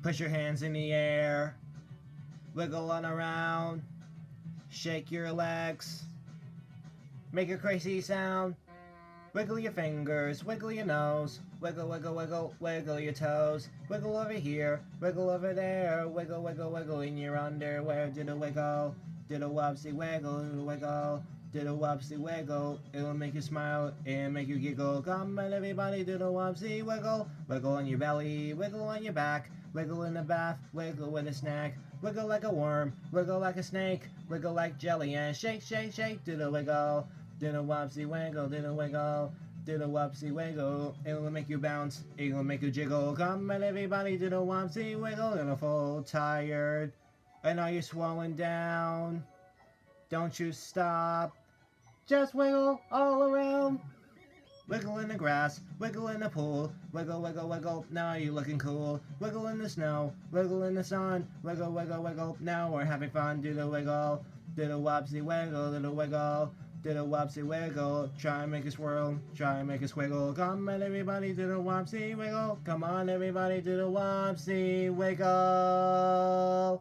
Push your hands in the air. Wiggle on around. Shake your legs. Make a crazy sound. Wiggle your fingers, wiggle your nose, wiggle, wiggle, wiggle, wiggle your toes, wiggle over here, wiggle over there, wiggle, wiggle, wiggle in your underwear, do the wiggle, do the Wubbzy wiggle, do the wiggle, do the Wubbzy wiggle, it'll make you smile, it'll make you giggle, come on everybody, do the Wubbzy wiggle, wiggle on your belly, wiggle on your back, wiggle in the bath, wiggle with a snack, wiggle like a worm, wiggle like a snake, wiggle like jelly, and shake, shake, shake, do the wiggle. Do the Wubbzy wiggle, do the wiggle, do the Wubbzy wiggle. It'll make you bounce, it'll make you jiggle. Come on everybody, do the Wubbzy wiggle. You're full tired, and are you swollen down? Don't you stop, just wiggle all around. Wiggle in the grass, wiggle in the pool, wiggle, wiggle, wiggle, now you're looking cool. Wiggle in the snow, wiggle in the sun, wiggle, wiggle, wiggle, now we're having fun. Do the wiggle, do the Wubbzy wiggle, do the wiggle. Do the Wubbzy wiggle, try and make us swirl, try and make us wiggle. Come on everybody, do the Wubbzy wiggle. Come on everybody, do the Wubbzy wiggle.